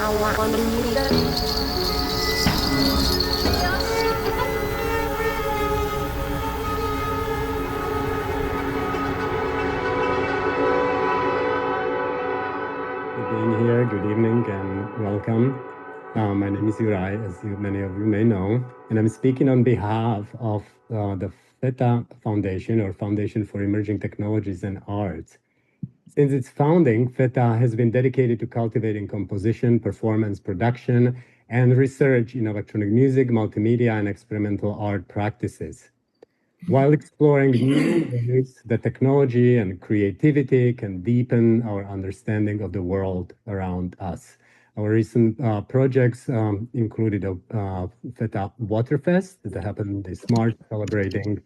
Being here, good evening and welcome. My name is Juraj, as many of you may know, and I'm speaking on behalf of the FETA Foundation, or Foundation for Emerging Technologies and Arts. Since its founding, FETA has been dedicated to cultivating composition, performance, production, and research in electronic music, multimedia, and experimental art practices. While exploring new ways that technology and creativity can deepen our understanding of the world around us. Our recent projects included a FETA Waterfest that happened this March, celebrating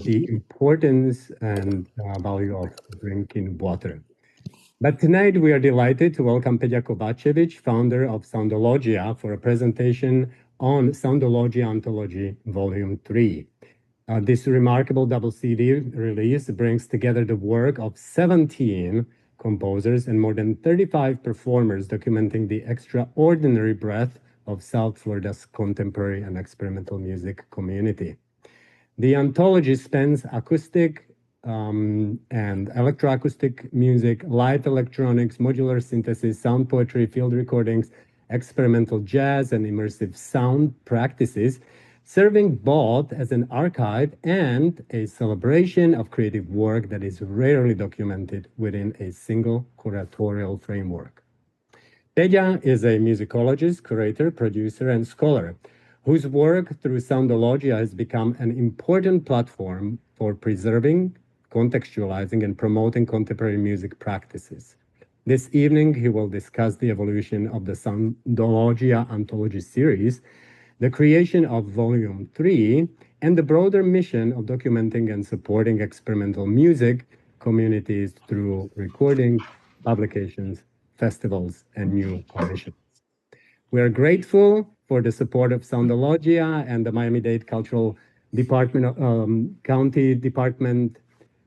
the importance and value of drinking water. But tonight we are delighted to welcome Pedja Kovačević, founder of Soundologia, for a presentation on Soundologia Anthology Volume 3. This remarkable double CD release brings together the work of 17 composers and more than 35 performers, documenting the extraordinary breadth of South Florida's contemporary and experimental music community. The anthology spans acoustic and electroacoustic music, live electronics, modular synthesis, sound poetry, field recordings, experimental jazz, and immersive sound practices, serving both as an archive and a celebration of creative work that is rarely documented within a single curatorial framework. Pedja is a musicologist, curator, producer, and scholar whose work through Soundologia has become an important platform for preserving, contextualizing, and promoting contemporary music practices. This evening, he will discuss the evolution of the Soundologia Anthology series, the creation of Volume 3, and the broader mission of documenting and supporting experimental music communities through recording, publications, festivals, and new commissions. We are grateful for the support of Soundologia and the Miami-Dade Cultural Department, County Department.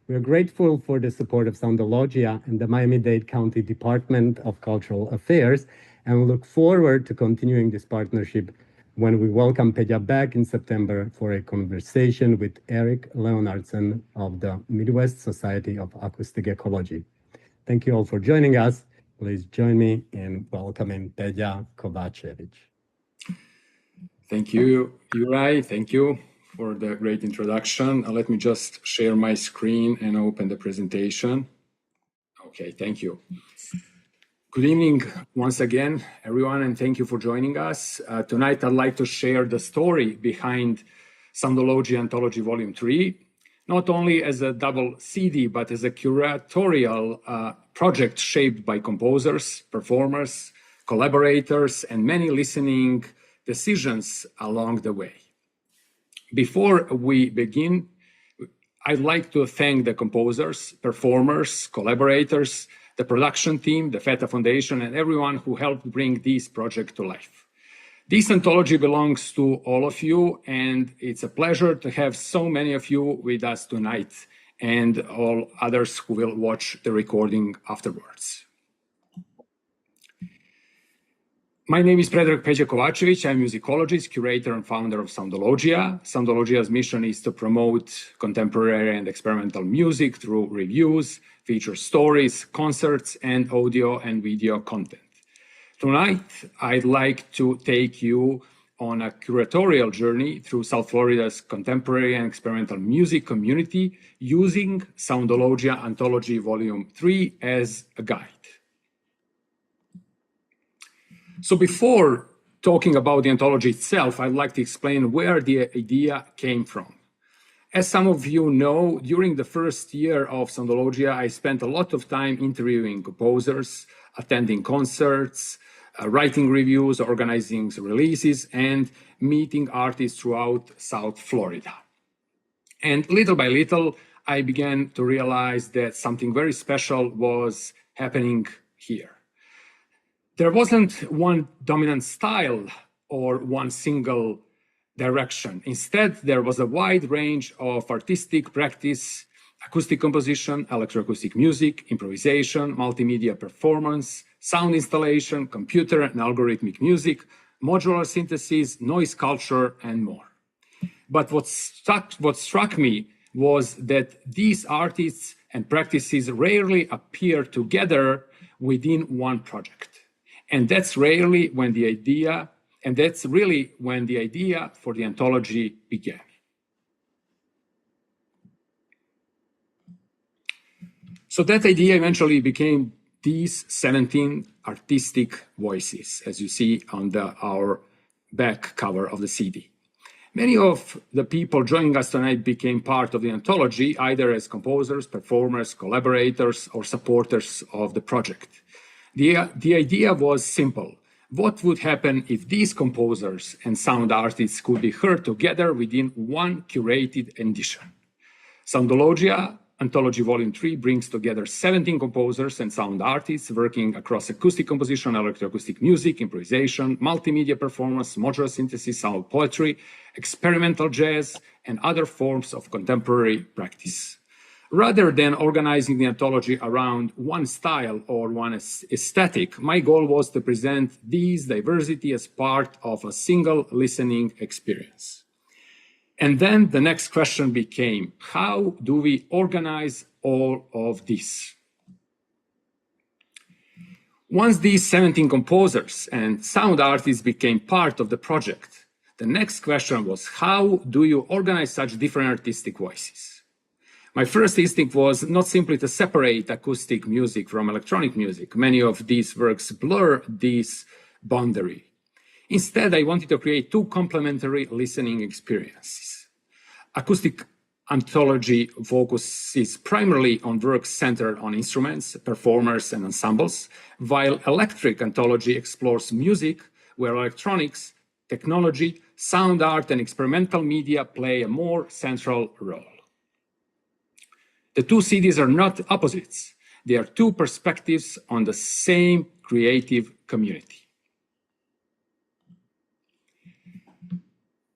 We are grateful for the support of Soundologia and the Miami-Dade County Department of Cultural Affairs, and we look forward to continuing this partnership when we welcome Pedja back in September for a conversation with Eric Leonardson of the Midwest Society of Acoustic Ecology. Thank you all for joining us. Please join me in welcoming Pedja Kovačević. Thank you, Juraj. Thank you for the great introduction. Let me just share my screen and open the presentation. Okay, thank you. Good evening once again, everyone, and thank you for joining us. Tonight, I'd like to share the story behind Soundologia Anthology Volume 3, not only as a double CD, but as a curatorial project shaped by composers, performers, collaborators, and many listening decisions along the way. Before we begin, I'd like to thank the composers, performers, collaborators, the production team, the FETA Foundation, and everyone who helped bring this project to life. This anthology belongs to all of you, and it's a pleasure to have so many of you with us tonight and all others who will watch the recording afterwards. My name is Pedja Kovačević. I'm a musicologist, curator, and founder of Soundologia. Soundologia's mission is to promote contemporary and experimental music through reviews, feature stories, concerts, and audio and video content. Tonight, I'd like to take you on a curatorial journey through South Florida's contemporary and experimental music community using Soundologia Anthology Volume 3 as a guide. So before talking about the anthology itself, I'd like to explain where the idea came from. As some of you know, during the first year of Soundologia, I spent a lot of time interviewing composers, attending concerts, writing reviews, organizing releases, and meeting artists throughout South Florida. And little by little, I began to realize that something very special was happening here. There wasn't one dominant style or one single direction. Instead, there was a wide range of artistic practice, acoustic composition, electroacoustic music, improvisation, multimedia performance, sound installation, computer and algorithmic music, modular synthesis, noise culture, and more. But what struck me was that these artists and practices rarely appear together within one project. And that's really when the idea for the anthology began. So that idea eventually became these 17 artistic voices, as you see on our back cover of the CD. Many of the people joining us tonight became part of the anthology, either as composers, performers, collaborators, or supporters of the project. The idea was simple. What would happen if these composers and sound artists could be heard together within one curated edition? Soundologia Anthology Volume 3 brings together 17 composers and sound artists working across acoustic composition, electroacoustic music, improvisation, multimedia performance, modular synthesis, sound poetry, experimental jazz, and other forms of contemporary practice. Rather than organizing the anthology around one style or one aesthetic, my goal was to present these diversity as part of a single listening experience. And then the next question became, how do we organize all of this? Once these 17 composers and sound artists became part of the project, the next question was, how do you organize such different artistic voices? My first instinct was not simply to separate acoustic music from electronic music. Many of these works blur this boundary. Instead, I wanted to create two complementary listening experiences. Acoustic anthology focuses primarily on works centered on instruments, performers, and ensembles, while electric anthology explores music where electronics, technology, sound art, and experimental media play a more central role. The two CDs are not opposites. They are two perspectives on the same creative community.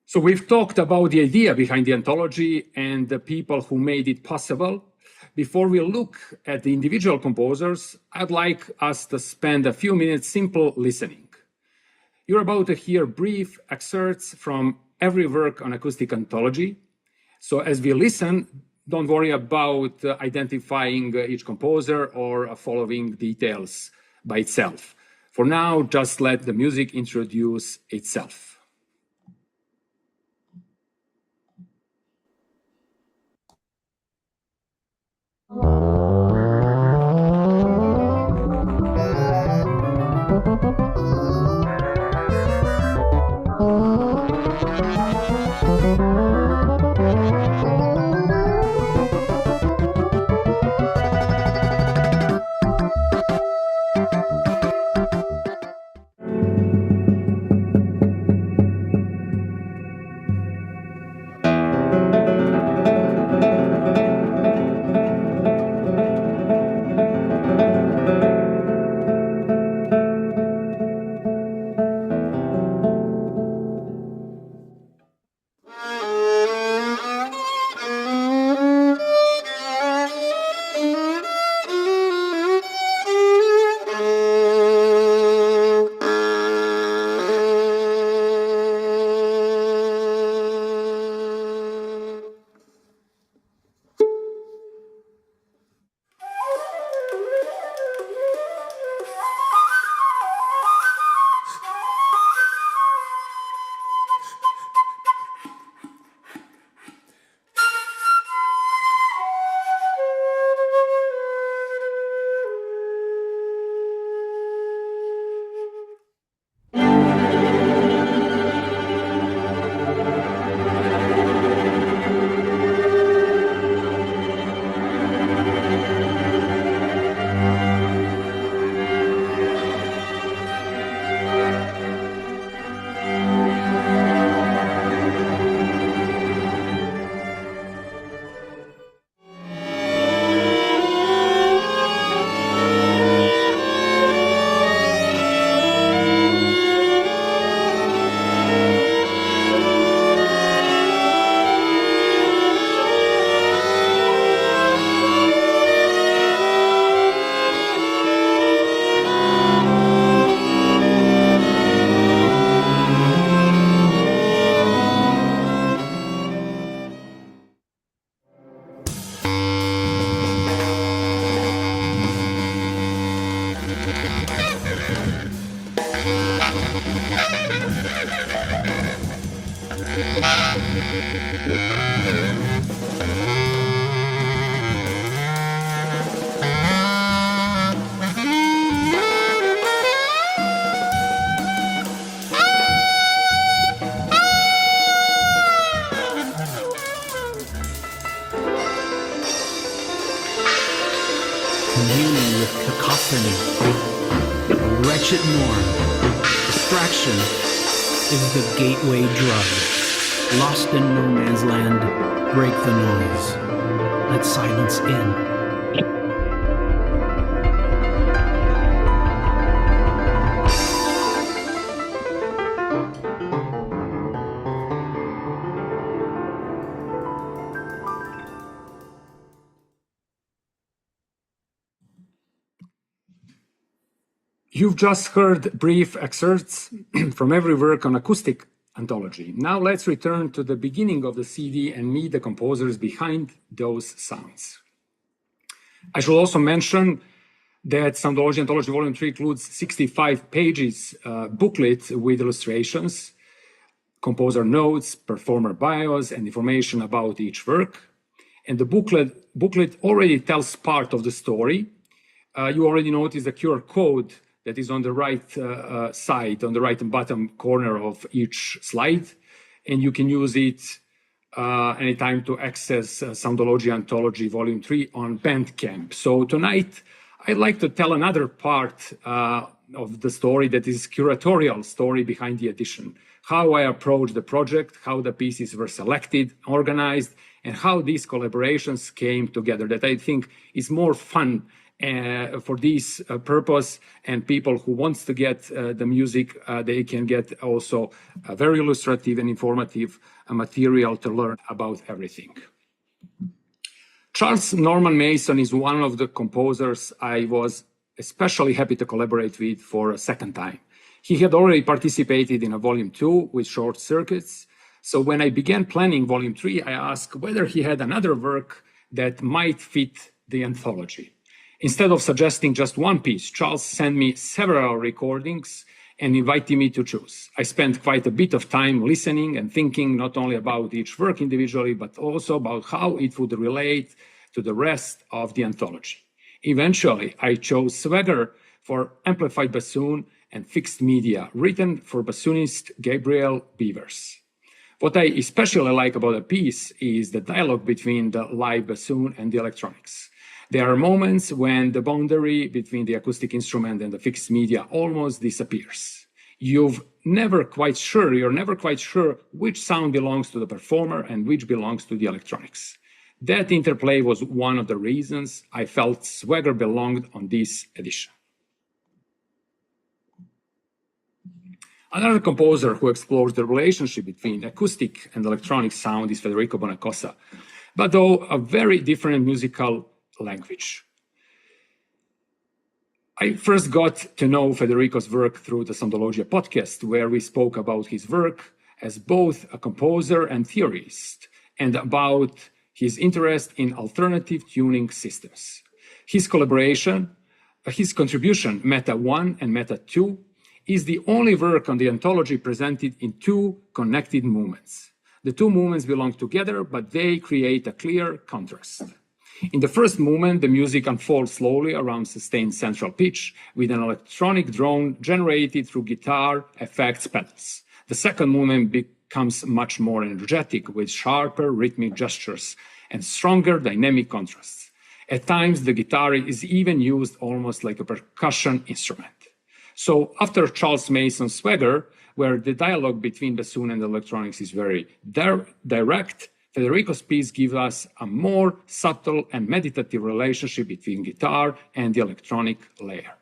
So we've talked about the idea behind the anthology and the people who made it possible. Before we look at the individual composers, I'd like us to spend a few minutes simple listening. You're about to hear brief excerpts from every work on acoustic anthology. So as we listen, don't worry about identifying each composer or following details by itself. For now, just let the music introduce itself. Communing with cacophony, a wretched norm. Distraction is the gateway drug. Lost in no man's land, break the noise. Let silence in. You've just heard brief excerpts from every work on acoustic anthology. Now let's return to the beginning of the CD and meet the composers behind those sounds. I should also mention that Soundologia Anthology Volume 3 includes 65 pages booklet with illustrations, composer notes, performer bios, and information about each work. And the booklet already tells part of the story. You already noticed the QR code that is on the right side, on the right and bottom corner of each slide. And you can use it anytime to access Soundologia Anthology Volume 3 on Bandcamp. So tonight, I'd like to tell another part of the story that is curatorial story behind the edition. How I approached the project, how the pieces were selected, organized, and how these collaborations came together, that I think is more fun for this purpose, and people who wants to get the music, they can get also a very illustrative and informative material to learn about everything. Charles Norman Mason is one of the composers I was especially happy to collaborate with for a second time. He had already participated in a Volume 2 with Short Circuits. So when I began planning Volume 3, I asked whether he had another work that might fit the anthology. Instead of suggesting just one piece, Charles sent me several recordings and invited me to choose. I spent quite a bit of time listening and thinking not only about each work individually, but also about how it would relate to the rest of the anthology. Eventually, I chose Swagger for amplified bassoon and fixed media, written for bassoonist Gabriel Beavers. What I especially like about the piece is the dialogue between the live bassoon and the electronics. There are moments when the boundary between the acoustic instrument and the fixed media almost disappears. You're never quite sure which sound belongs to the performer and which belongs to the electronics. That interplay was one of the reasons I felt Swagger belonged on this edition. Another composer who explores the relationship between acoustic and electronic sound is Federico Bonacossa, but though a very different musical language. I first got to know Federico's work through the Soundologia podcast, where we spoke about his work as both a composer and theorist, and about his interest in alternative tuning systems. His contribution, Meta 1 and Meta 2, is the only work on the anthology presented in two connected movements. The two movements belong together, but they create a clear contrast. In the first movement, the music unfolds slowly around sustained central pitch with an electronic drone generated through guitar effects pedals. The second movement becomes much more energetic with sharper rhythmic gestures and stronger dynamic contrasts. At times, the guitar is even used almost like a percussion instrument. So after Charles Mason's Swagger, where the dialogue between bassoon and electronics is very direct, Federico's piece gives us a more subtle and meditative relationship between guitar and the electronic layer.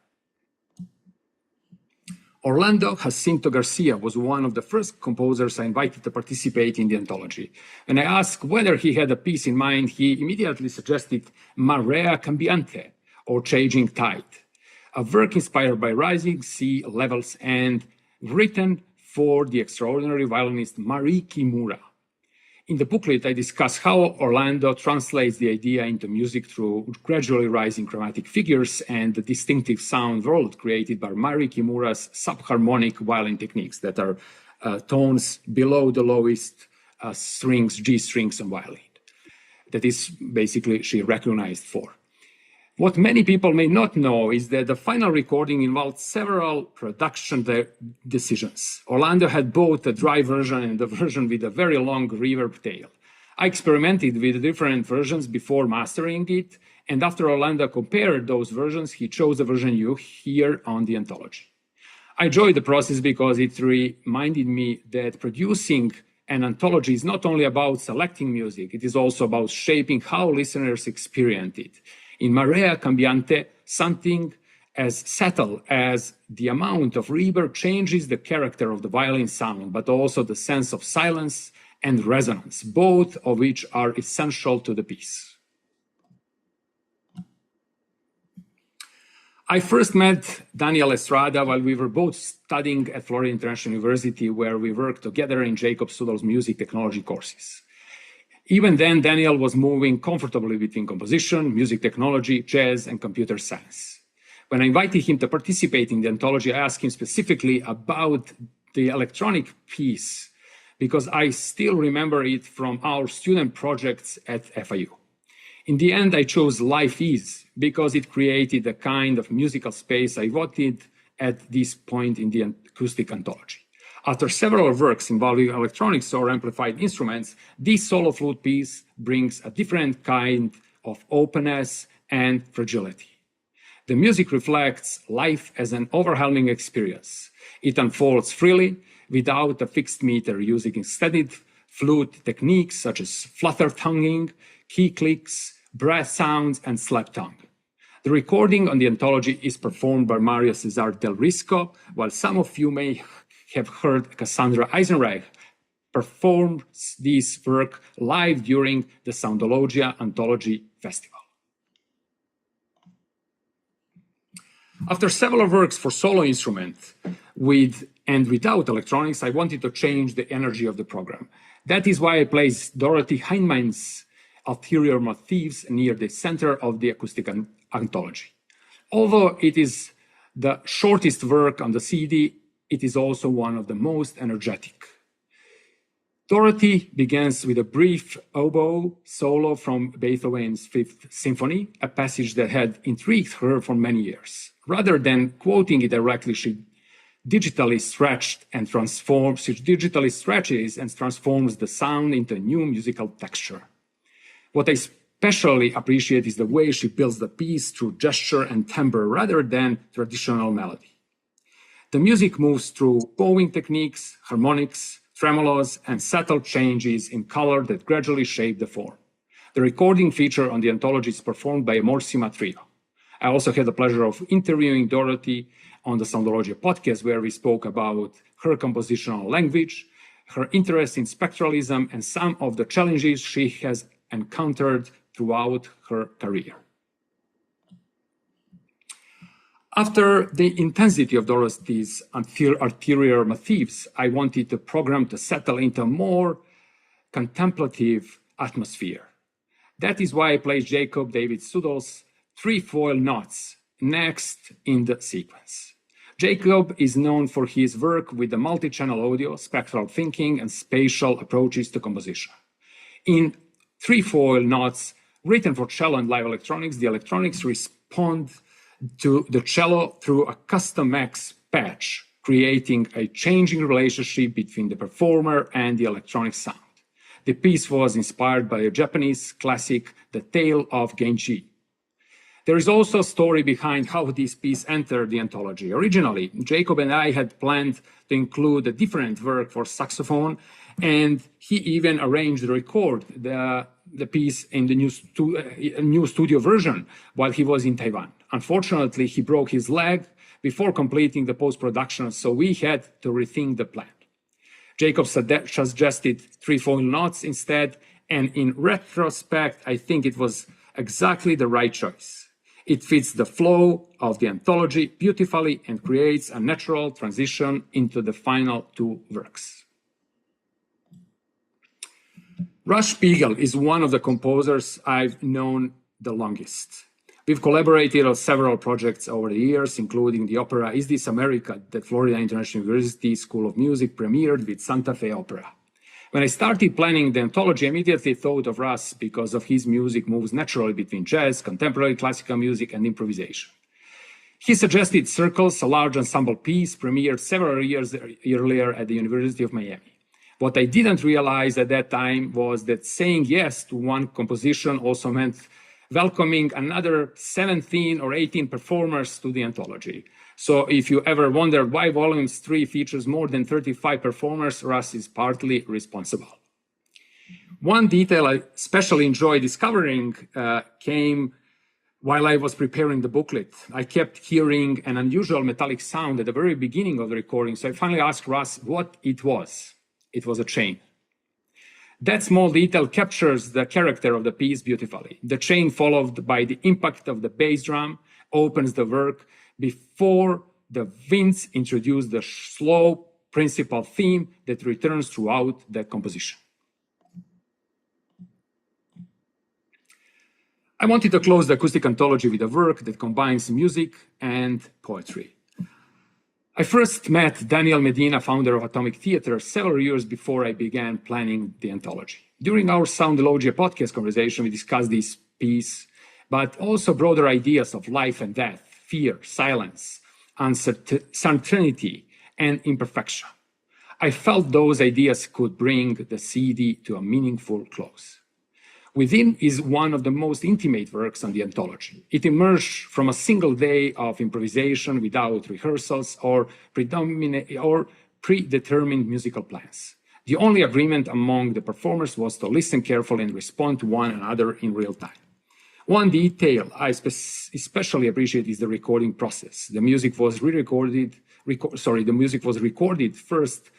Orlando Jacinto Garcia was one of the first composers I invited to participate in the anthology. When I asked whether he had a piece in mind, he immediately suggested Marea Cambiante, or Changing Tide, a work inspired by rising sea levels and written for the extraordinary violinist Mari Kimura. In the booklet, I discuss how Orlando translates the idea into music through gradually rising chromatic figures and the distinctive sound world created by Mari Kimura's subharmonic violin techniques that are tones below the lowest strings, G strings on violin. That is basically she recognized for. What many people may not know is that the final recording involved several production decisions. Orlando had both the dry version and the version with a very long reverb tail. I experimented with different versions before mastering it, and after Orlando compared those versions, he chose the version you hear on the anthology. I enjoyed the process because it reminded me that producing an anthology is not only about selecting music, it is also about shaping how listeners experience it. In Marea Cambiante, something as subtle as the amount of reverb changes the character of the violin sound, but also the sense of silence and resonance, both of which are essential to the piece. I first met Daniel Estrada while we were both studying at Florida International University, where we worked together in Jacob Sudol's music technology courses. Even then, Daniel was moving comfortably between composition, music technology, jazz, and computer science. When I invited him to participate in the anthology, I asked him specifically about the electronic piece, because I still remember it from our student projects at FIU. In the end, I chose Life Is because it created the kind of musical space I wanted at this point in the acoustic anthology. After several works involving electronics or amplified instruments, this solo flute piece brings a different kind of openness and fragility. The music reflects life as an overwhelming experience. It unfolds freely, without a fixed meter, using extended flute techniques such as flutter tonguing, key clicks, breath sounds, and slap tongue. The recording on the anthology is performed by Mario Cesar Del Risco, while some of you may have heard Cassandra Eisenreich perform this work live during the Soundologia Anthology Festival. After several works for solo instrument, with and without electronics, I wanted to change the energy of the program. That is why I placed Dorothy Hindman's ulterior motifs near the center of the acoustic anthology. Although it is the shortest work on the CD, it is also one of the most energetic. Dorothy begins with a brief oboe solo from Beethoven's Fifth Symphony, a passage that had intrigued her for many years. Rather than quoting it directly, she digitally stretches and transforms the sound into a new musical texture. What I especially appreciate is the way she builds the piece through gesture and timbre rather than traditional melody. The music moves through bowing techniques, harmonics, tremolos, and subtle changes in color that gradually shape the form. The recording feature on the anthology is performed by a Morsima trio. I also had the pleasure of interviewing Dorothy on the Soundologia podcast, where we spoke about her compositional language, her interest in spectralism, and some of the challenges she has encountered throughout her career. After the intensity of Dorothy's ulterior motifs, I wanted the program to settle into a more contemplative atmosphere. That is why I played Jacob David Sudol's trefoil notes next in the sequence. Jacob is known for his work with the multi-channel audio, spectral thinking, and spatial approaches to composition. In trefoil notes written for cello and live electronics, the electronics respond to the cello through a custom X patch, creating a changing relationship between the performer and the electronic sound. The piece was inspired by a Japanese classic, The Tale of Genji. There is also a story behind how this piece entered the anthology. Originally, Jacob and I had planned to include a different work for saxophone, and he even arranged to record the piece in the new studio version while he was in Taiwan. Unfortunately, he broke his leg before completing the post-production, so we had to rethink the plan. Jacob suggested trefoil notes instead, and in retrospect, I think it was exactly the right choice. It fits the flow of the anthology beautifully and creates a natural transition into the final two works. Russ Spiegel is one of the composers I've known the longest. We've collaborated on several projects over the years, including the opera Is This America that Florida International University School of Music premiered with Santa Fe Opera. When I started planning the anthology, I immediately thought of Russ because of his music moves naturally between jazz, contemporary classical music, and improvisation. He suggested Circles, a large ensemble piece premiered several years earlier at the University of Miami. What I didn't realize at that time was that saying yes to one composition also meant welcoming another 17 or 18 performers to the anthology. So if you ever wondered why Volume 3 features more than 35 performers, Russ is partly responsible. One detail I especially enjoyed discovering came while I was preparing the booklet. I kept hearing an unusual metallic sound at the very beginning of the recording, so I finally asked Russ what it was. It was a chain. That small detail captures the character of the piece beautifully. The chain, followed by the impact of the bass drum, opens the work before the winds introduce the slow principal theme that returns throughout the composition. I wanted to close the acoustic anthology with a work that combines music and poetry. I first met Daniel Medina, founder of Atomic Theater, several years before I began planning the anthology. During our Soundologia podcast conversation, we discussed this piece, but also broader ideas of life and death, fear, silence, uncertainty, and imperfection. I felt those ideas could bring the CD to a meaningful close. Within is one of the most intimate works on the anthology. It emerged from a single day of improvisation without rehearsals or predetermined musical plans. The only agreement among the performers was to listen carefully and respond to one another in real time. One detail I especially appreciate is the recording process. The music was recorded first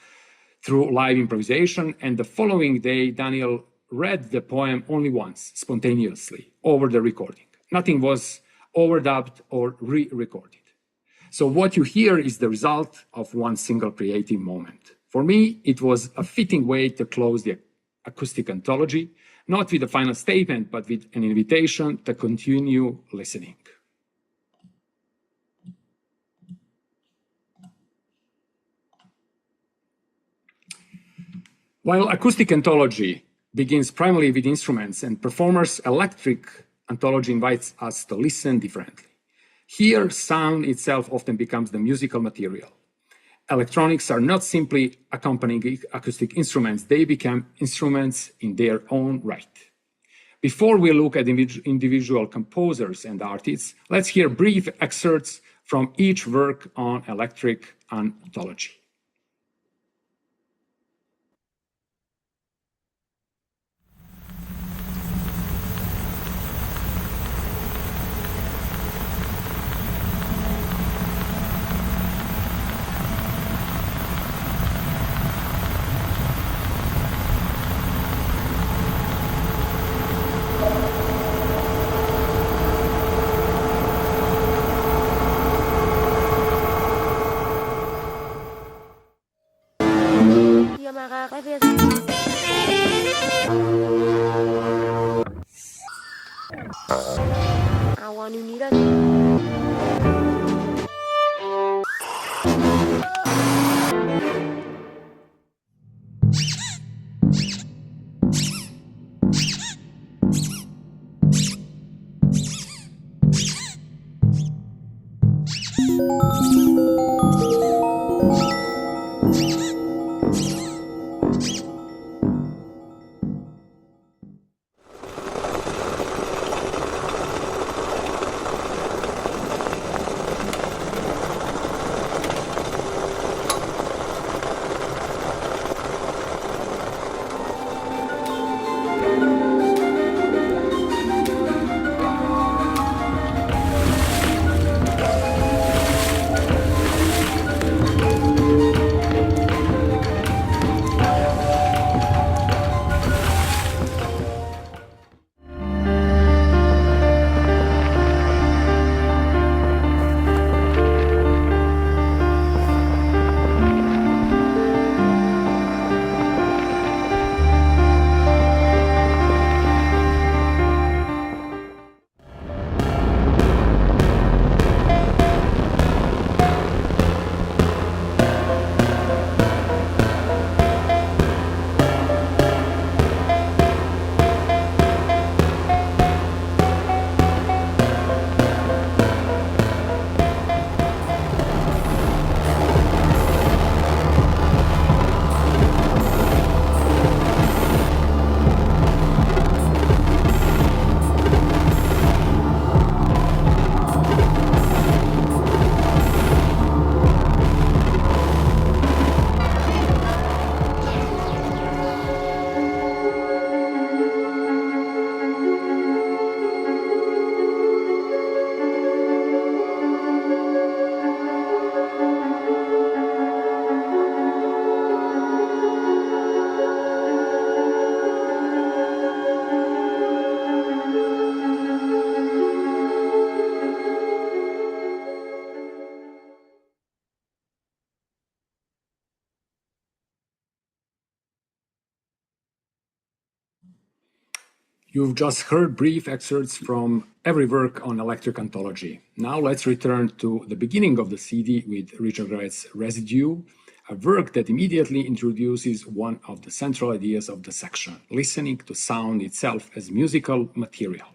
through live improvisation, and the following day, Daniel read the poem only once, spontaneously, over the recording. Nothing was overdubbed or re-recorded. So what you hear is the result of one single creative moment. For me, it was a fitting way to close the acoustic anthology, not with a final statement, but with an invitation to continue listening. While acoustic anthology begins primarily with instruments and performers, electric anthology invites us to listen differently. Here, sound itself often becomes the musical material. Electronics are not simply accompanying acoustic instruments, they become instruments in their own right. Before we look at individual composers and artists, let's hear brief excerpts from each work on electric anthology. You've just heard brief excerpts from every work on electric anthology. Now let's return to the beginning of the CD with Richard Garet's Residue, a work that immediately introduces one of the central ideas of the section, listening to sound itself as musical material.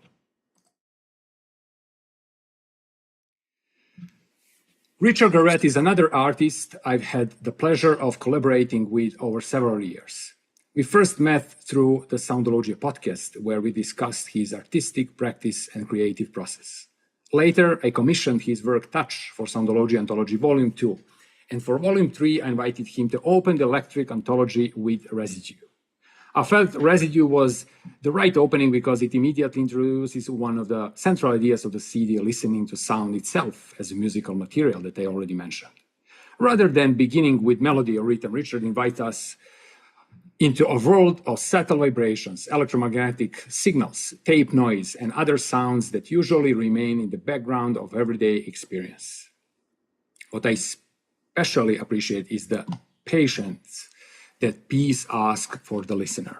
Richard Garet is another artist I've had the pleasure of collaborating with over several years. We first met through the Soundologia podcast, where we discussed his artistic practice and creative process. Later, I commissioned his work Touch for Soundologia Anthology Volume 2, and for Volume 3, I invited him to open the electric anthology with Residue. I felt Residue was the right opening because it immediately introduces one of the central ideas of the CD, listening to sound itself as a musical material that I already mentioned. Rather than beginning with melody or rhythm, Richard invites us into a world of subtle vibrations, electromagnetic signals, tape noise, and other sounds that usually remain in the background of everyday experience. What I especially appreciate is the patience that piece asks for the listener.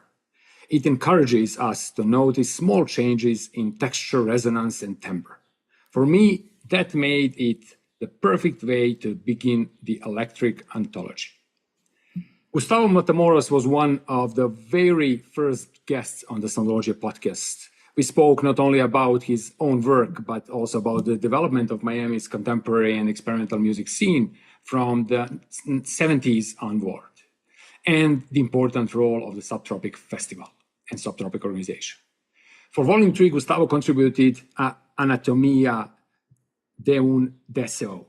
It encourages us to notice small changes in texture, resonance, and timbre. For me, that made it the perfect way to begin the electric anthology. Gustavo Matamoros was one of the very first guests on the Soundologia podcast. We spoke not only about his own work, but also about the development of Miami's contemporary and experimental music scene from the 70s onward, and the important role of the Subtropic Festival and Subtropic organization. For Volume 3, Gustavo contributed Anatomía de un Deseo,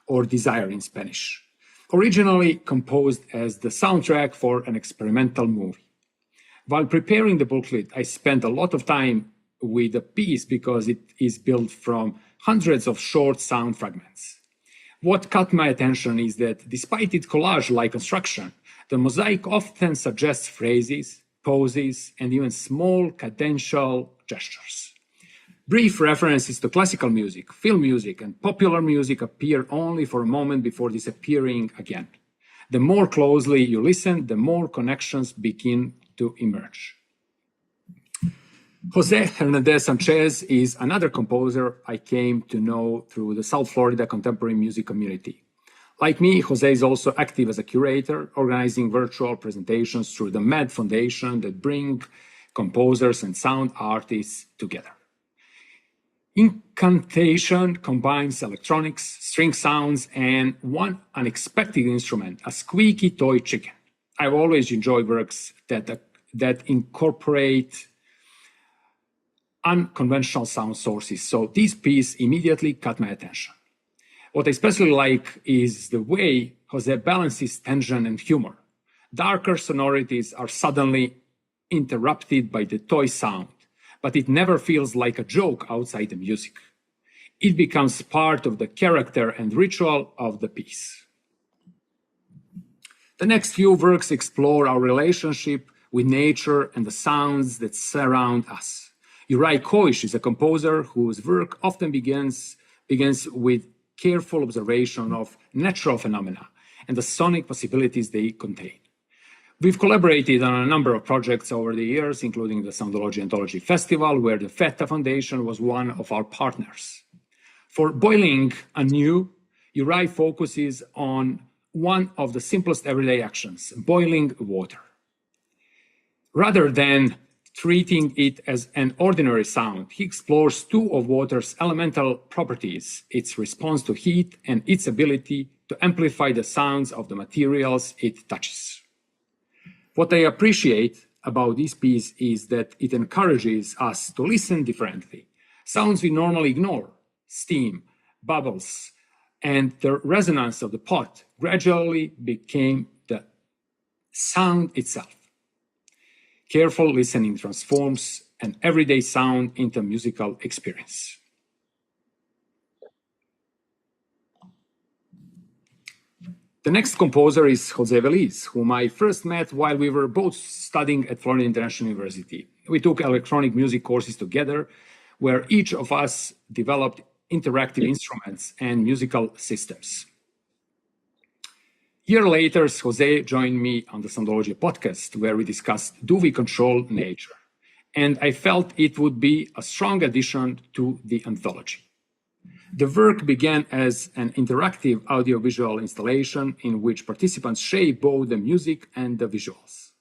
or Desire in Spanish, originally composed as the soundtrack for an experimental movie. While preparing the booklet, I spent a lot of time with the piece because it is built from hundreds of short sound fragments. What caught my attention is that despite its collage-like construction, the mosaic often suggests phrases, poses, and even small cadential gestures. Brief references to classical music, film music, and popular music appear only for a moment before disappearing again. The more closely you listen, the more connections begin to emerge. José Hernández Sánchez is another composer I came to know through the South Florida contemporary music community. Like me, José is also active as a curator, organizing virtual presentations through the MED Foundation that bring composers and sound artists together. Incantation combines electronics, string sounds, and one unexpected instrument, a squeaky toy chicken. I've always enjoyed works that incorporate unconventional sound sources, so this piece immediately caught my attention. What I especially like is the way José balances tension and humor. Darker sonorities are suddenly interrupted by the toy sound, but it never feels like a joke outside the music. It becomes part of the character and ritual of the piece. The next few works explore our relationship with nature and the sounds that surround us. Juraj Kojš is a composer whose work often begins with careful observation of natural phenomena and the sonic possibilities they contain. We've collaborated on a number of projects over the years, including the Soundologia Anthology Festival, where the FETA Foundation was one of our partners. For Boiling Anew, Juraj focuses on one of the simplest everyday actions, boiling water. Rather than treating it as an ordinary sound, he explores two of water's elemental properties, its response to heat and its ability to amplify the sounds of the materials it touches. What I appreciate about this piece is that it encourages us to listen differently. Sounds we normally ignore, steam, bubbles, and the resonance of the pot gradually became the sound itself. Careful listening transforms an everyday sound into a musical experience. The next composer is José Veliz, whom I first met while we were both studying at Florida International University. We took electronic music courses together, where each of us developed interactive instruments and musical systems. A year later, José joined me on the Soundologia podcast, where we discussed, do we control nature? and I felt it would be a strong addition to the anthology. The work began as an interactive audiovisual installation in which participants shape both the music and the visuals.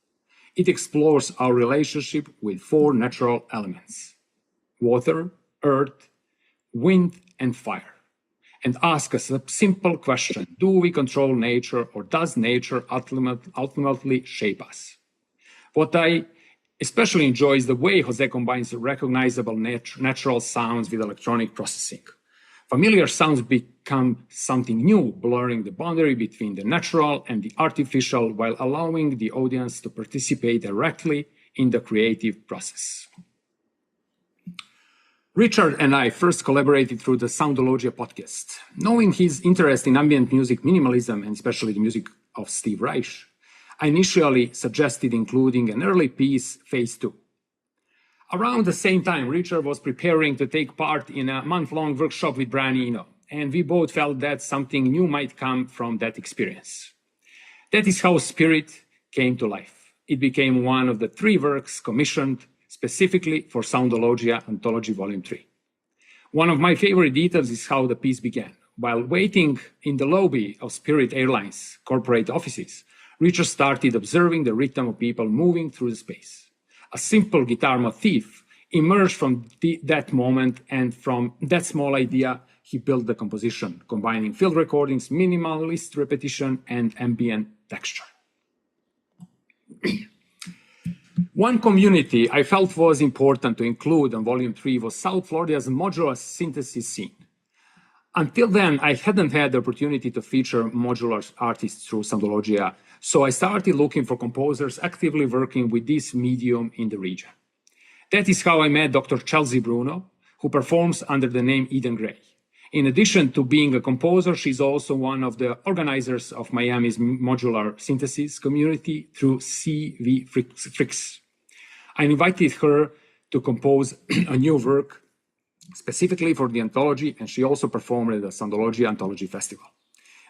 It explores our relationship with 4 natural elements: water, earth, wind, and fire, and asks us a simple question: do we control nature, or does nature ultimately shape us? What I especially enjoy is the way José combines recognizable natural sounds with electronic processing. Familiar sounds become something new, blurring the boundary between the natural and the artificial while allowing the audience to participate directly in the creative process. Richard and I first collaborated through the Soundologia podcast. Knowing his interest in ambient music minimalism, and especially the music of Steve Reich, I initially suggested including an early piece, Phase 2. Around the same time, Richard was preparing to take part in a month-long workshop with Brian Eno, and we both felt that something new might come from that experience. That is how Spirit came to life. It became one of the 3 works commissioned specifically for Soundologia Anthology Volume 3. One of my favorite details is how the piece began. While waiting in the lobby of Spirit Airlines corporate offices, Richard started observing the rhythm of people moving through the space. A simple guitar motif emerged from that moment, and from that small idea, he built the composition, combining field recordings, minimalist repetition, and ambient texture. One community I felt was important to include on Volume 3 was South Florida's modular synthesis scene. Until then, I hadn't had the opportunity to feature modular artists through Soundologia, so I started looking for composers actively working with this medium in the region. That is how I met Dr. Chelsea Bruno, who performs under the name Eden Gray. In addition to being a composer, she's also one of the organizers of Miami's modular synthesis community through CV Fricks. I invited her to compose a new work specifically for the anthology, and she also performed at the Soundologia Anthology Festival.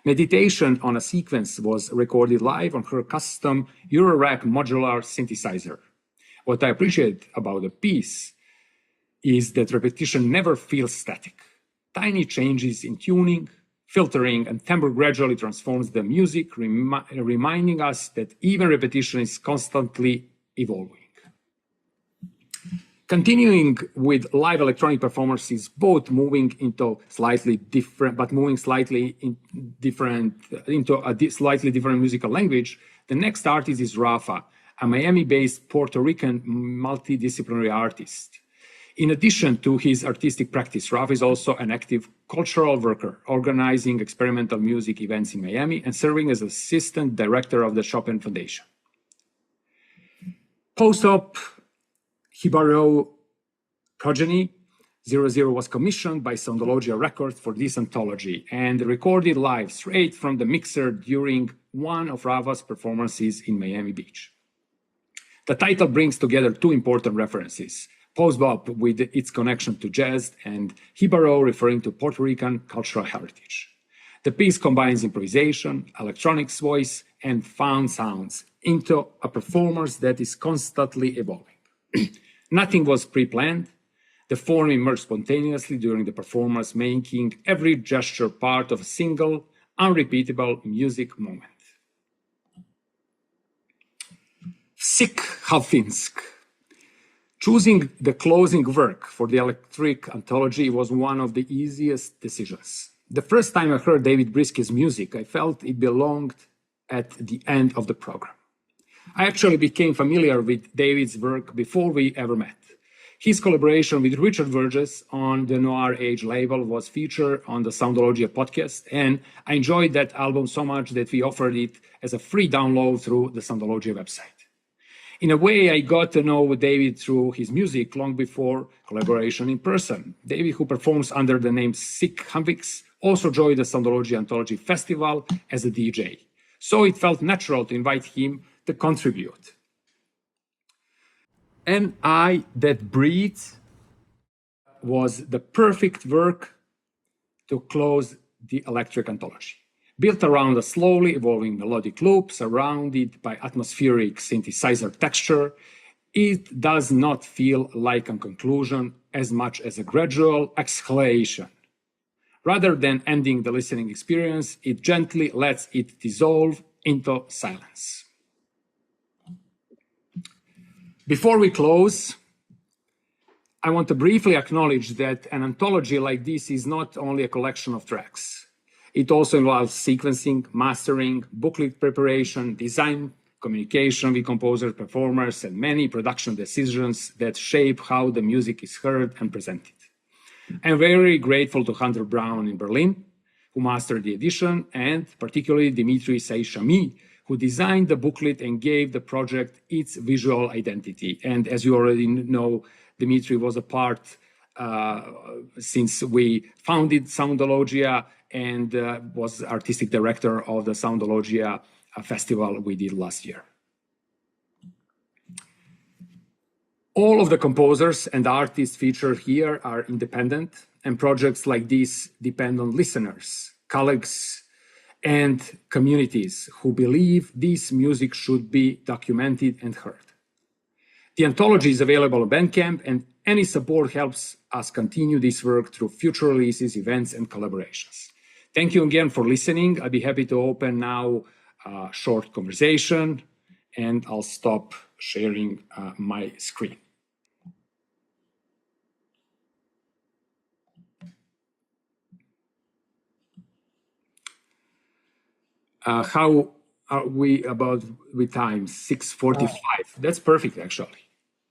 Meditation on a Sequence was recorded live on her custom Eurorack modular synthesizer. What I appreciate about the piece is that repetition never feels static. Tiny changes in tuning, filtering, and timbre gradually transforms the music, reminding us that even repetition is constantly evolving. Continuing with live electronic performances, both moving into slightly different musical language, the next artist is Rafa, a Miami-based Puerto Rican multidisciplinary artist. In addition to his artistic practice, Rafa is also an active cultural worker, organizing experimental music events in Miami and serving as assistant director of the Chopin Foundation. Post-op Hibaro Progeny 00 was commissioned by Soundologia Records for this anthology and recorded live straight from the mixer during one of Rafa's performances in Miami Beach. The title brings together 2 important references: post-bop with its connection to jazz, and Hibaro referring to Puerto Rican cultural heritage. The piece combines improvisation, electronics voice, and found sounds into a performance that is constantly evolving. Nothing was pre-planned. The form emerged spontaneously during the performance, making every gesture part of a single, unrepeatable music moment. Fsik Huvnx. Choosing the closing work for the electric anthology was one of the easiest decisions. The first time I heard David Briske's music, I felt it belonged at the end of the program. I actually became familiar with David's work before we ever met. His collaboration with Richard Vergez on the Noir Age label was featured on the Soundologia podcast, and I enjoyed that album so much that we offered it as a free download through the Soundologia website. In a way, I got to know David through his music long before collaboration in person. David, who performs under the name Fsik Huvnx, also joined the Soundologia Anthology Festival as a DJ. So it felt natural to invite him to contribute. An Eye That Breathes was the perfect work to close the electric anthology. Built around a slowly evolving melodic loop surrounded by atmospheric synthesizer texture, it does not feel like a conclusion as much as a gradual exhalation. Rather than ending the listening experience, it gently lets it dissolve into silence. Before we close, I want to briefly acknowledge that an anthology like this is not only a collection of tracks. It also involves sequencing, mastering, booklet preparation, design, communication with composers, performers, and many production decisions that shape how the music is heard and presented. I'm very grateful to Hunter Brown in Berlin, who mastered the edition, and particularly Dimitri Saishami, who designed the booklet and gave the project its visual identity. And as you already know, Dimitri was a part since we founded Soundologia and was artistic director of the Soundologia festival we did last year. All of the composers and artists featured here are independent, and projects like this depend on listeners, colleagues, and communities who believe this music should be documented and heard. The anthology is available on Bandcamp, and any support helps us continue this work through future releases, events, and collaborations. Thank you again for listening. I'd be happy to open now a short conversation, and I'll stop sharing my screen. How are we about with time? 6:45. That's perfect, actually.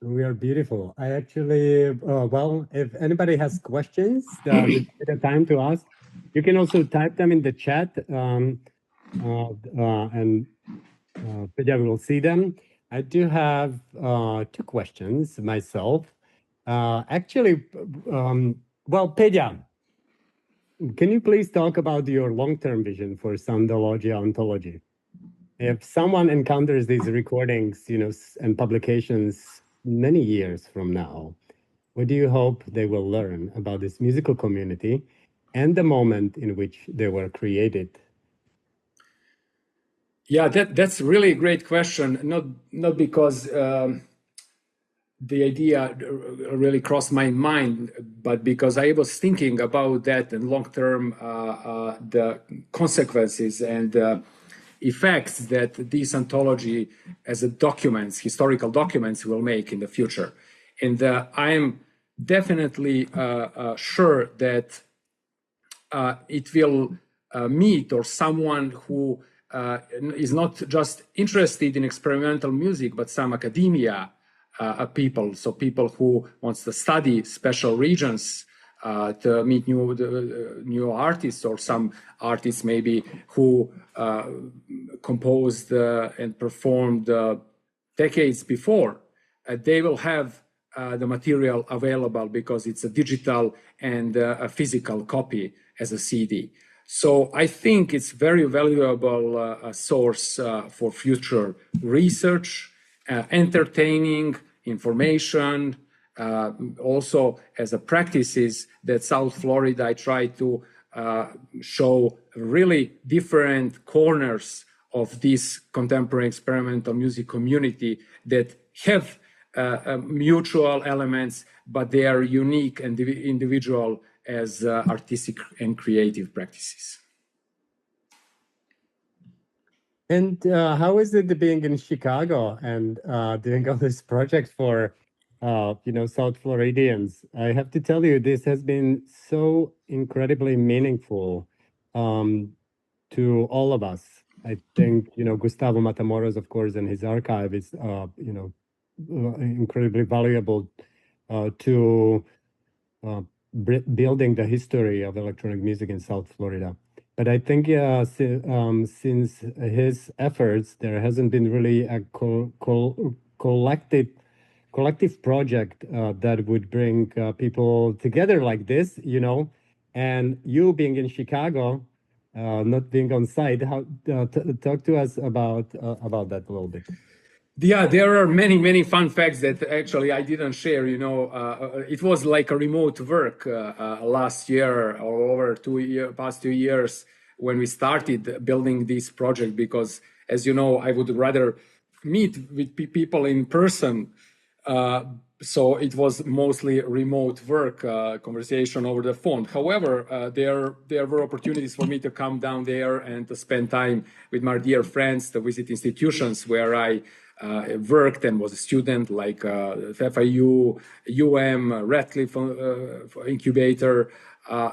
We are beautiful. I actually, well, if anybody has questions, the time to ask, you can also type them in the chat, and Pedja will see them. I do have 2 questions myself. Actually, well, Pedja, can you please talk about your long-term vision for Soundologia Anthology? If someone encounters these recordings, you know, and publications many years from now, what do you hope they will learn about this musical community and the moment in which they were created? Yeah, that's really a great question. Not because the idea really crossed my mind, but because I was thinking about that and long-term the consequences and effects that this anthology as a documents, historical documents, will make in the future. And I am definitely sure that it will meet or someone who is not just interested in experimental music, but some academia people, so people who wants to study special regions to meet new artists, or some artists maybe who composed and performed decades before. They will have the material available because it's a digital and a physical copy as a CD. So I think it's very valuable source for future research, entertaining, information, also as a practices that South Florida, I try to show really different corners of this contemporary experimental music community that have mutual elements, but they are unique and individual as artistic and creative practices. And how is it being in Chicago and doing all this project for, you know, South Floridians? I have to tell you, this has been so incredibly meaningful to all of us. I think, you know, Gustavo Matamoros, of course, and his archive is, you know, incredibly valuable to building the history of electronic music in South Florida. But I think since his efforts, there hasn't been really a collective project that would bring people together like this, you know. And you being in Chicago, not being on site, how talk to us about that a little bit. Yeah, there are many fun facts that actually I didn't share. You know, it was like a remote work last year or over past 2 years when we started building this project, because as you know, I would rather meet with people in person So it was mostly remote work, conversation over the phone. However, there were opportunities for me to come down there and to spend time with my dear friends, to visit institutions where I worked and was a student, like FIU, Radcliffe Incubator,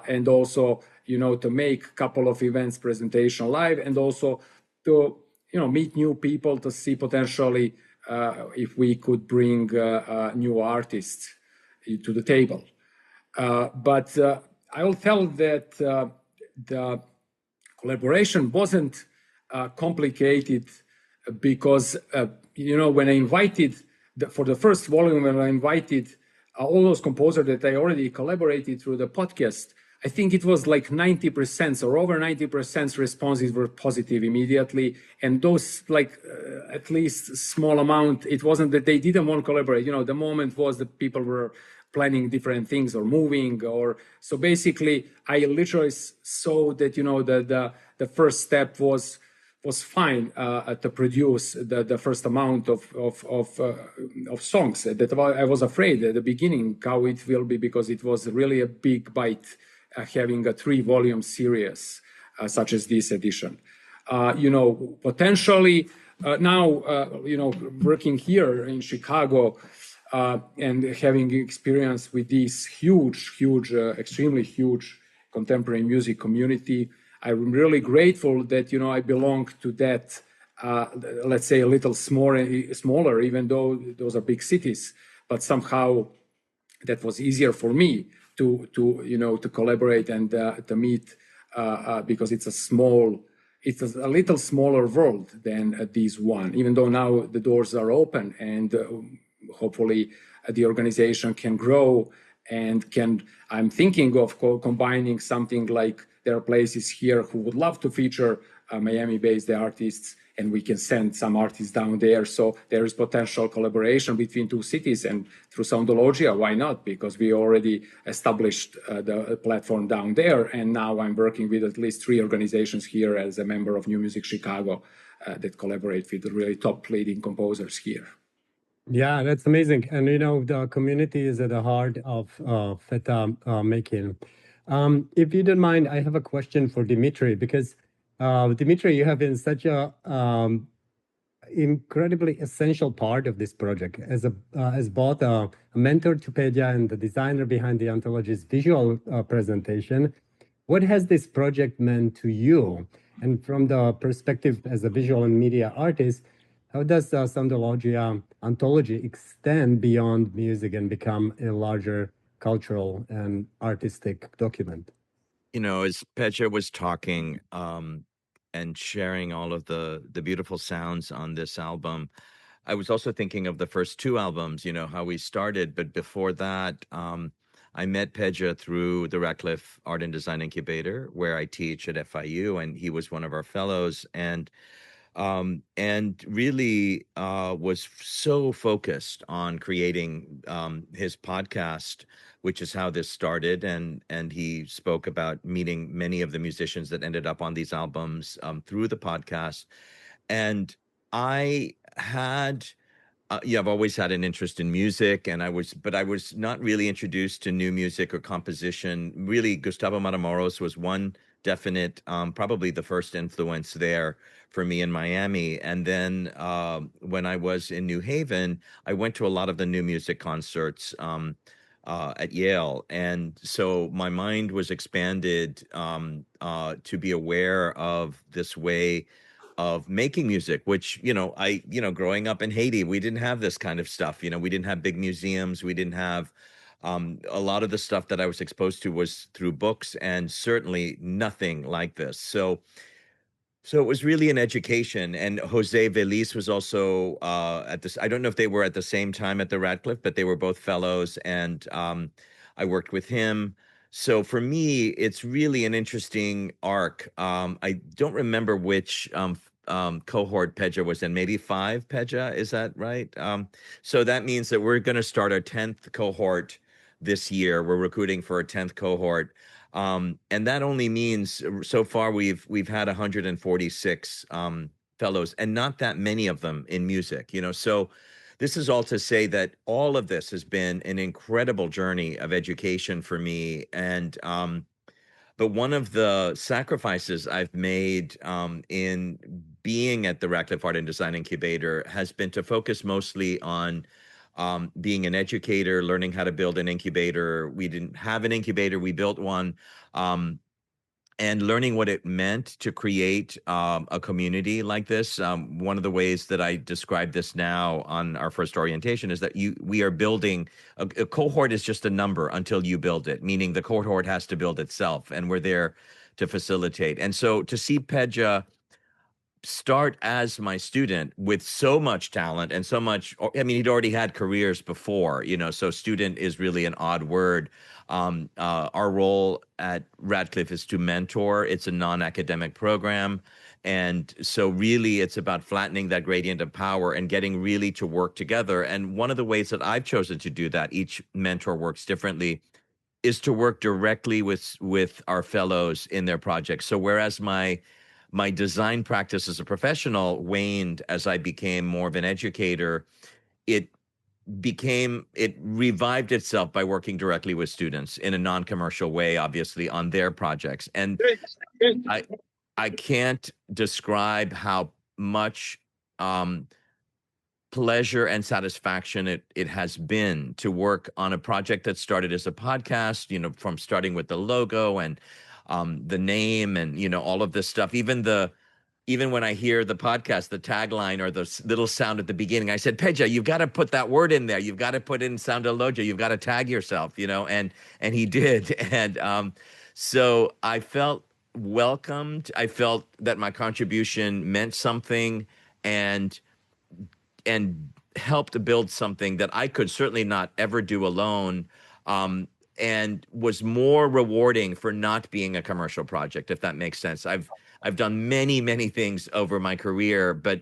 and also, to make a couple of events presentation live, and also to, meet new people, to see potentially if we could bring new artists to the table. But I will tell that the collaboration wasn't complicated because, when I invited, for the first volume, when I invited all those composers that I already collaborated through the podcast, I think it was like 90% or over 90% responses were positive immediately. And those at least small amount, it wasn't that they didn't want to collaborate. The moment was that people were planning different things or moving, or so basically I literally saw that, the first step was fine to produce the first amount of songs. That I was afraid at the beginning how it will be, because it was really a big bite. Having a 3-volume series such as this edition. Potentially now, working here in Chicago and having experience with this huge, extremely huge contemporary music community, I'm really grateful that, I belong to that, let's say a little smaller, even though those are big cities, but somehow that was easier for me to collaborate and to meet, because it's a little smaller world than this one, even though now the doors are open and hopefully the organization can grow and I'm thinking of combining something like there are places here who would love to feature Miami-based artists, and we can send some artists down there. So there is potential collaboration between two cities, and through Soundologia, why not? Because we already established the platform down there, and now I'm working with at least 3 organizations here as a member of New Music Chicago that collaborate with the really top leading composers here. Yeah, that's amazing. And, the community is at the heart of FETA making. If you don't mind, I have a question for Dimitri, because Dimitri, you have been such a incredibly essential part of this project as both a mentor to Pedja and the designer behind the anthology's visual presentation. What has this project meant to you? And from the perspective as a visual and media artist, how does the Soundologia Anthology extend beyond music and become a larger cultural and artistic document? As Pedja was talking and sharing all of the beautiful sounds on this album, I was also thinking of the first 2 albums, how we started. But before that, I met Pedja through the Radcliffe Art and Design Incubator, where I teach at FIU, and he was one of our fellows. And really was so focused on creating his podcast, which is how this started. And he spoke about meeting many of the musicians that ended up on these albums through the podcast. And I had, I've always had an interest in music, but I was not really introduced to new music or composition. Really, Gustavo Matamoros was one definite, probably the first influence there for me in Miami. And then when I was in New Haven, I went to a lot of the new music concerts at Yale. And so my mind was expanded to be aware of this way of making music, which, growing up in Haiti, we didn't have this kind of stuff. We didn't have big museums. We didn't have a lot of the stuff that I was exposed to was through books, and certainly nothing like this. So it was really an education. And José Veliz was also at this. I don't know if they were at the same time at the Radcliffe, but they were both fellows, and I worked with him. So for me, it's really an interesting arc. I don't remember which cohort Pedja was in, maybe 5, Pedja, is that right? So that means that we're going to start our 10th cohort this year. We're recruiting for a 10th cohort. And that only means so far we've had 146 fellows, and not that many of them in music, So this is all to say that all of this has been an incredible journey of education for me. And but one of the sacrifices I've made in being at the Radcliffe Art and Design Incubator has been to focus mostly on being an educator, learning how to build an incubator. We didn't have an incubator, we built one. And learning what it meant to create a community like this. One of the ways that I describe this now on our first orientation is that we are building, a cohort is just a number until you build it, meaning the cohort has to build itself, and we're there to facilitate. And so to see Pedja start as my student with so much talent and so much, I mean, he'd already had careers before, so student is really an odd word. Our role at Radcliffe is to mentor. It's a non-academic program. And so really it's about flattening that gradient of power and getting really to work together. And one of the ways that I've chosen to do that, each mentor works differently, is to work directly with our fellows in their projects. So whereas my design practice as a professional waned as I became more of an educator, it revived itself by working directly with students in a non-commercial way, obviously, on their projects. And I can't describe how much pleasure and satisfaction it has been to work on a project that started as a podcast, from starting with the logo and the name and, all of this stuff. Even when I hear the podcast, the tagline or the little sound at the beginning, I said, Pedja, you've got to put that word in there. You've got to put in Soundologia. You've got to tag yourself, and he did. And so I felt welcomed. I felt that my contribution meant something and helped to build something that I could certainly not ever do alone. And was more rewarding for not being a commercial project, if that makes sense. I've done many, many things over my career, but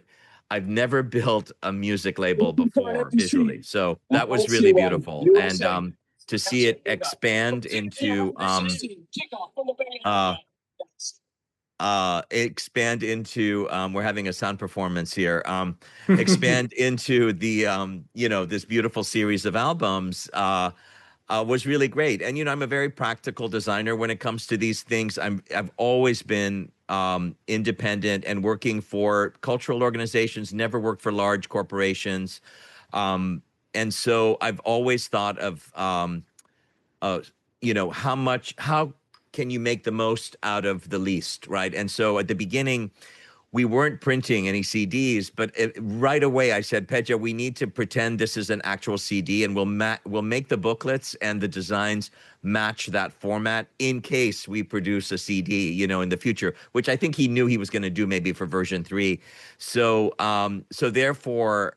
I've never built a music label before visually. So that was really beautiful. And to see it expand into we're having a sound performance here, expand into the this beautiful series of albums was really great. And I'm a very practical designer when it comes to these things. I've always been independent and working for cultural organizations, never worked for large corporations. And so I've always thought of how can you make the most out of the least, right? And so at the beginning, we weren't printing any CDs, but right away I said, Pedja, we need to pretend this is an actual CD, and we'll make the booklets and the designs match that format in case we produce a CD, in the future, which I think he knew he was going to do maybe for version 3. So therefore,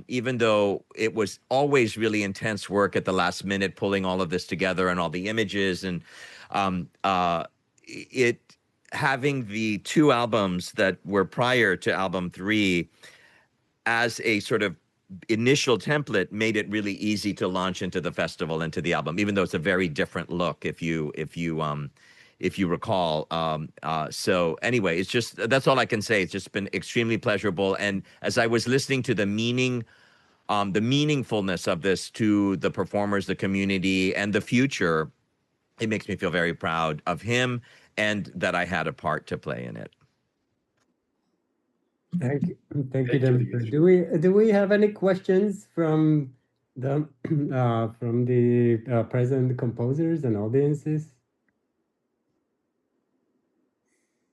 even though it was always really intense work at the last minute, pulling all of this together and all the images and having the 2 albums that were prior to album 3 as a sort of initial template made it really easy to launch into the festival, into the album, even though it's a very different look if you recall. So anyway, it's just, that's all I can say. It's just been extremely pleasurable. And as I was listening to the meaningfulness of this to the performers, the community, and the future, it makes me feel very proud of him and that I had a part to play in it. Thank you, David. Do we have any questions from the present composers and audiences?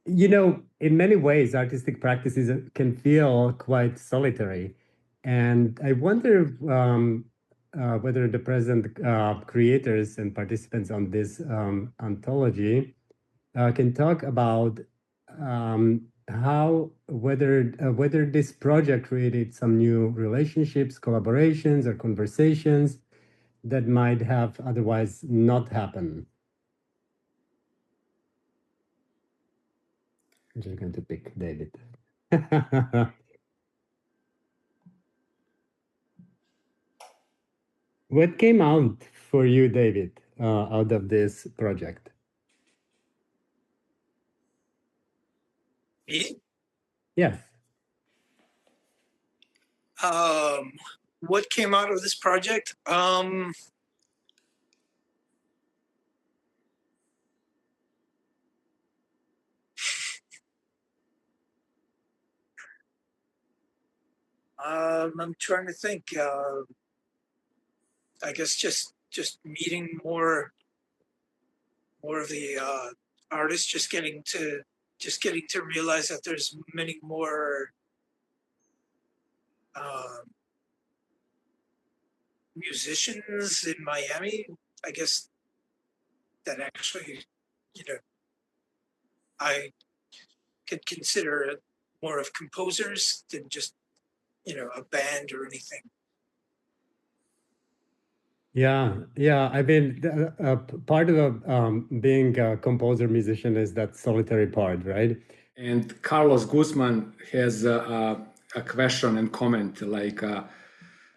In many ways, artistic practices can feel quite solitary, and I wonder whether the present creators and participants on this anthology can talk about whether this project created some new relationships, collaborations, or conversations that might have otherwise not happened. I'm just going to pick David. What came out for you, David, out of this project? Me? Yes. what came out of this project? I'm trying to think. I guess just meeting more of the artists, just getting to realize that there's many more musicians in Miami, I guess, that actually, I could consider it more of composers than just, a band or anything. Yeah. I mean, part of being a composer musician is that solitary part, right? And Carlos Guzman has a question and comment like,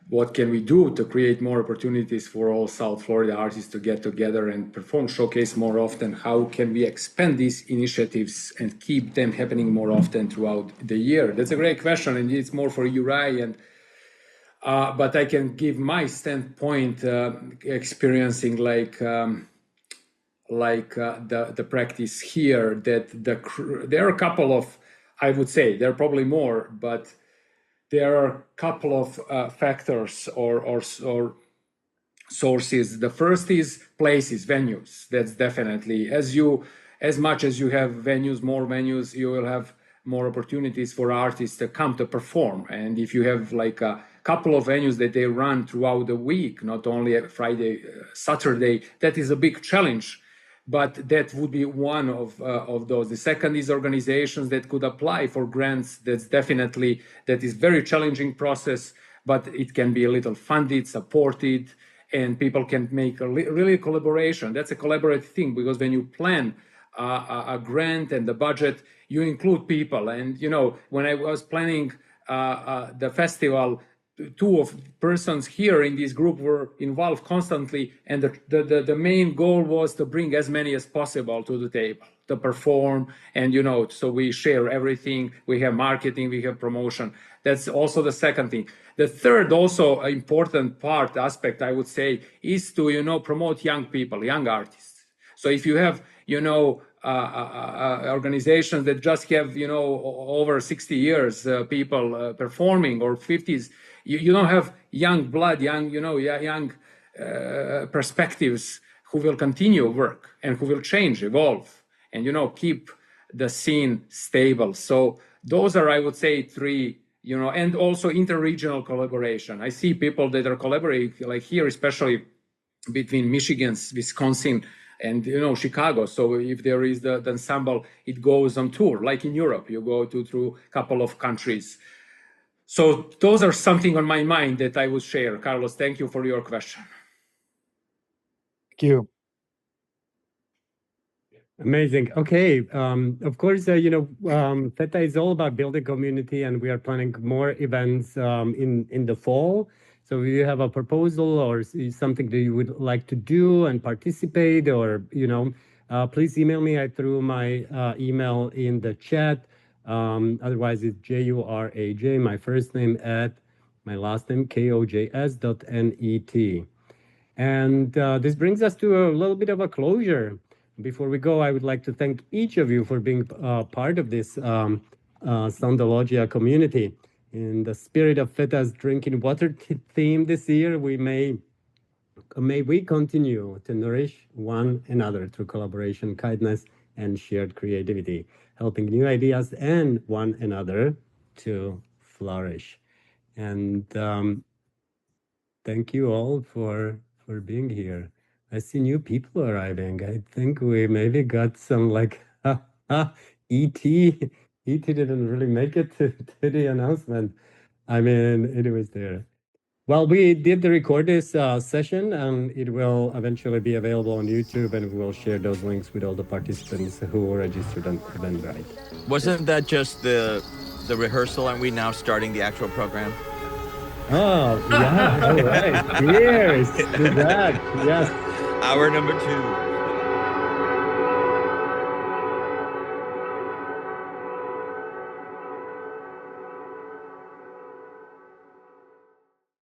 what can we do to create more opportunities for all South Florida artists to get together and perform, showcase more often? How can we expand these initiatives and keep them happening more often throughout the year? That's a great question, and it's more for Juraj. And but I can give my standpoint, experiencing the practice here. That there are a couple of, I would say there are probably more, but there are a couple of factors or sources. The first is places, venues. That's definitely, as much as you have venues, more venues, you will have more opportunities for artists to come to perform. And if you have like a couple of venues that they run throughout the week, not only Friday, Saturday, that is a big challenge. But that would be one of those. The second is organizations that could apply for grants. That is very challenging process, but it can be a little funded, supported, and people can make a really collaboration. That's a collaborative thing, because when you plan a grant and the budget, you include people. And when I was planning the festival, two of persons here in this group were involved constantly, and the main goal was to bring as many as possible to the table to perform. And so we share everything. We have marketing, we have promotion. That's also the second thing. The third, also important aspect, I would say, is to promote young people, young artists. So if you have organizations that just have over 60 years people performing, or 50s, you don't have young blood, young perspectives who will continue work and who will change, evolve, and keep the scene stable. So those are, I would say, three. And also interregional collaboration. I see people that are collaborating, like here, especially between Michigan, Wisconsin, and Chicago. So if there is the ensemble, it goes on tour, like in Europe, you go through a couple of countries. So those are something on my mind that I would share. Carlos, thank you for your question. Thank you. Amazing. Okay. Of course, FETA is all about building community, and we are planning more events in the fall. So if you have a proposal or something that you would like to do and participate, or please email me. I threw my email in the chat. Otherwise, it's JURAJ, my first name at my last name KOJS.net. And this brings us to a little bit of a closure. Before we go, I would like to thank each of you for being part of this Soundologia community. In the spirit of FETA's drinking water theme this year, may we continue to nourish one another through collaboration, kindness, and shared creativity, helping new ideas and one another to flourish. And thank you all for being here. I see new people arriving. I think we maybe got some E.T. E.T. didn't really make it to the announcement. I mean, it was there. Well, we did record this session, and it will eventually be available on YouTube, and we will share those links with all the participants who registered on Eventbrite. Wasn't that just the rehearsal? Aren't we now starting the actual program? Oh, yeah, all right. Cheers to that. Yes. Hour number 2.